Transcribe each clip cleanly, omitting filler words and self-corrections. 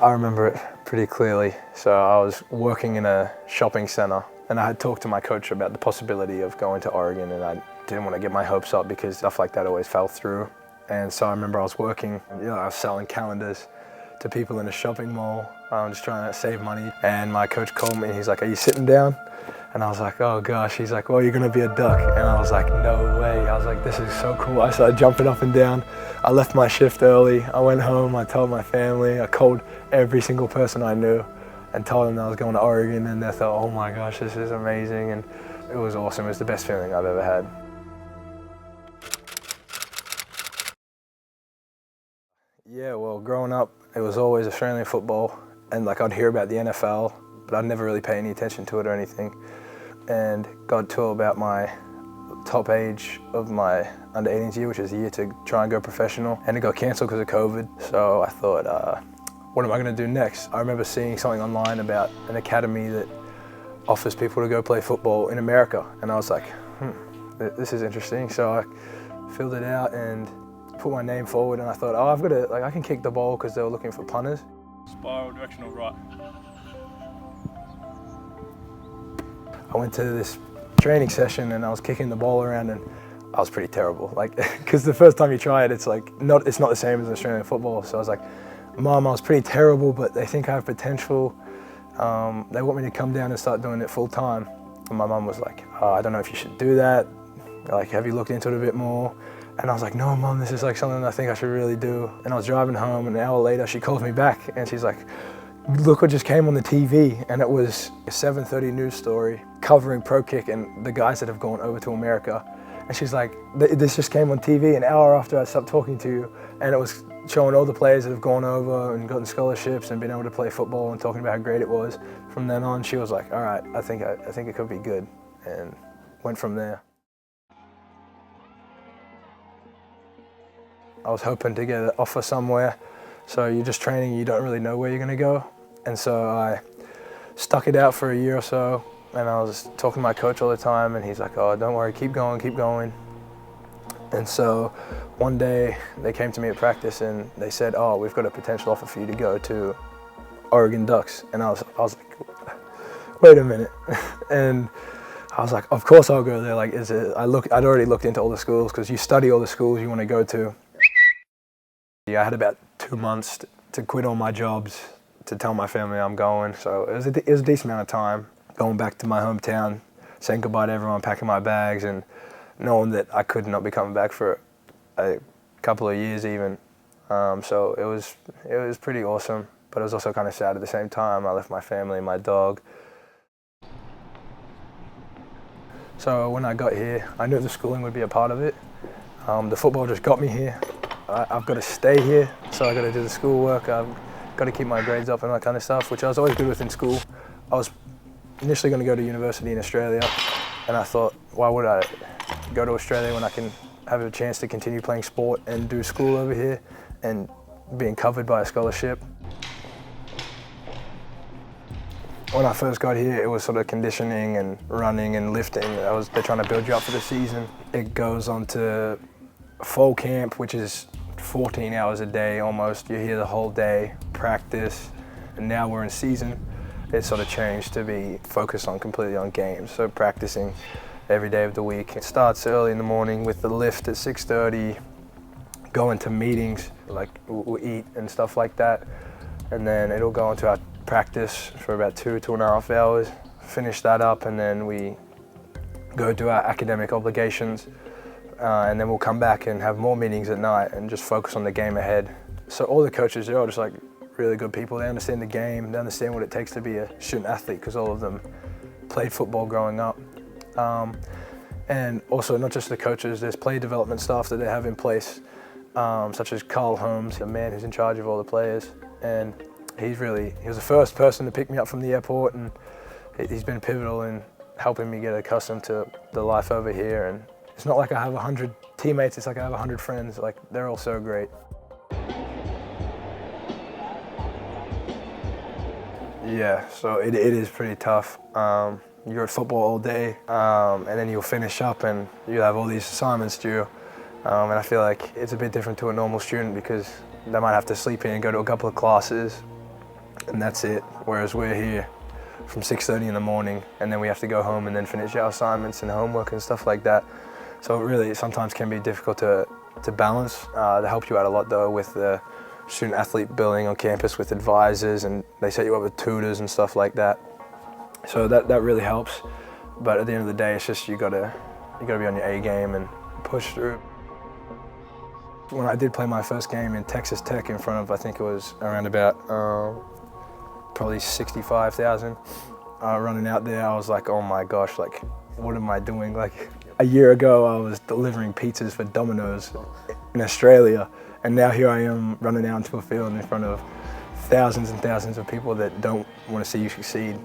I remember it pretty clearly. So I was working in a shopping center and I had talked to my coach about the possibility of going to Oregon, and I didn't want to get my hopes up because stuff like that always fell through. And so I remember I was working, I was selling calendars to people in a shopping mall. I'm just trying to save money. And my coach called me and he's like, "Are you sitting down?" And I was like, "Oh gosh." He's like, "Well, you're gonna be a duck." And I was like, "No way." I was like, "This is so cool." I started jumping up and down. I left my shift early. I went home, I told my family, I called every single person I knew and told them that I was going to Oregon, and they thought, "Oh my gosh, this is amazing." And it was awesome. It was the best feeling I've ever had. Yeah, well, growing up, it was always Australian football, and like I'd hear about the NFL, but I'd never really pay any attention to it or anything. And got to about my top age of my under-18s year, which is a year to try and go professional, and it got cancelled because of COVID. So I thought, what am I going to do next? I remember seeing something online about an academy that offers people to go play football in America, and I was like, this is interesting. So I filled it out and put my name forward, and I thought, I've got to, I can kick the ball because they were looking for punters. Spiral directional right. I went to this training session and I was kicking the ball around and I was pretty terrible. Because the first time you try it, it's not the same as Australian football. So I was like, "Mom, I was pretty terrible, but they think I have potential. They want me to come down and start doing it full time." And my mom was like, "I don't know if you should do that. Have you looked into it a bit more?" And I was like, "No, Mom, this is something I think I should really do." And I was driving home, and an hour later, she calls me back, and she's like, "Look what just came on the TV." And it was a 7:30 news story covering pro kick and the guys that have gone over to America. And she's like, "This just came on TV an hour after I stopped talking to you." And it was showing all the players that have gone over and gotten scholarships and been able to play football and talking about how great it was. From then on, she was like, "All right, I think it could be good," and went from there. I was hoping to get an offer somewhere. So you're just training, you don't really know where you're going to go. And so I stuck it out for a year or so, and I was talking to my coach all the time, and he's like, "Oh, don't worry, keep going, keep going." And so one day they came to me at practice and they said, "Oh, we've got a potential offer for you to go to Oregon Ducks." And I was like, "Wait a minute." And I was like, "Of course I'll go there." I'd already looked into all the schools, because you study all the schools you want to go to. I had about 2 months to quit all my jobs, to tell my family I'm going. So it was a decent amount of time going back to my hometown, saying goodbye to everyone, packing my bags, and knowing that I could not be coming back for a couple of years even. So it was pretty awesome, but it was also kind of sad at the same time. I left my family and my dog. So when I got here, I knew the schooling would be a part of it. The football just got me here. I've got to stay here, so I've got to do the schoolwork. I've got to keep my grades up and that kind of stuff, which I was always good with in school. I was initially going to go to university in Australia, and I thought, why would I go to Australia when I can have a chance to continue playing sport and do school over here and being covered by a scholarship? When I first got here, it was sort of conditioning and running and lifting. They're trying to build you up for the season. It goes on to fall camp, which is 14 hours a day almost. You're here the whole day, practice, and now we're in season. It's sort of changed to be focused completely on games, so practicing every day of the week. It starts early in the morning with the lift at 6:30, going to meetings, we'll eat and stuff like that, and then it'll go into our practice for about 2.5 hours, finish that up, and then we go do our academic obligations. And then we'll come back and have more meetings at night and just focus on the game ahead. So all the coaches, they're all just really good people. They understand the game, they understand what it takes to be a student athlete, because all of them played football growing up. And also not just the coaches, there's player development staff that they have in place, such as Carl Holmes, the man who's in charge of all the players. And he was the first person to pick me up from the airport, and he's been pivotal in helping me get accustomed to the life over here. And it's not like I have 100 teammates, it's like I have 100 friends. They're all so great. Yeah, so it is pretty tough. You're at football all day, and then you'll finish up and you have all these assignments due. And I feel like it's a bit different to a normal student, because they might have to sleep in and go to a couple of classes, and that's it. Whereas we're here from 6:30 in the morning, and then we have to go home and then finish our assignments and homework and stuff like that. So it really sometimes can be difficult to balance. They help you out a lot though with the student athlete building on campus with advisors, and they set you up with tutors and stuff like that. So that really helps. But at the end of the day, it's just you gotta be on your A game and push through. When I did play my first game in Texas Tech in front of, I think it was around about probably 65,000 running out there, I was like, oh my gosh, like, what am I doing? Like, a year ago, I was delivering pizzas for Domino's in Australia, and now here I am running out into a field in front of thousands and thousands of people that don't want to see you succeed.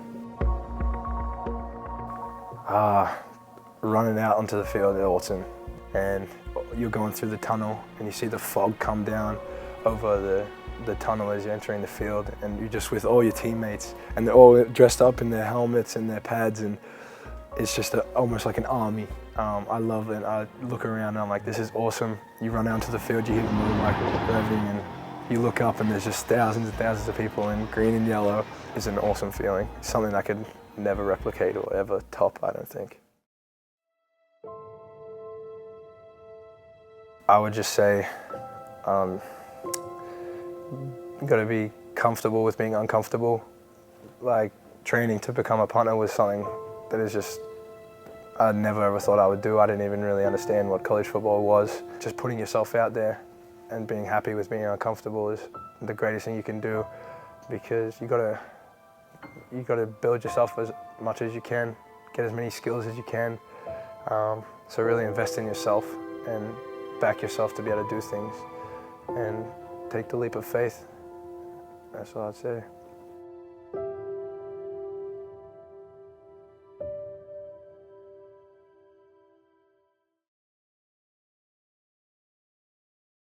Running out onto the field at Autumn, and you're going through the tunnel and you see the fog come down over the tunnel as you're entering the field, and you're just with all your teammates and they're all dressed up in their helmets and their pads, and it's just almost like an army. I love it. I look around and I'm like, this is awesome. You run out into the field, you hear the motorbike revving, and you look up and there's just thousands and thousands of people in green and yellow. It's an awesome feeling. It's something I could never replicate or ever top, I don't think. I would just say, you got to be comfortable with being uncomfortable. Like, training to become a punter was something that is just, I never ever thought I would do. I didn't even really understand what college football was. Just putting yourself out there and being happy with being uncomfortable is the greatest thing you can do, because you got to build yourself as much as you can, get as many skills as you can. So really invest in yourself and back yourself to be able to do things and take the leap of faith. That's all I'd say.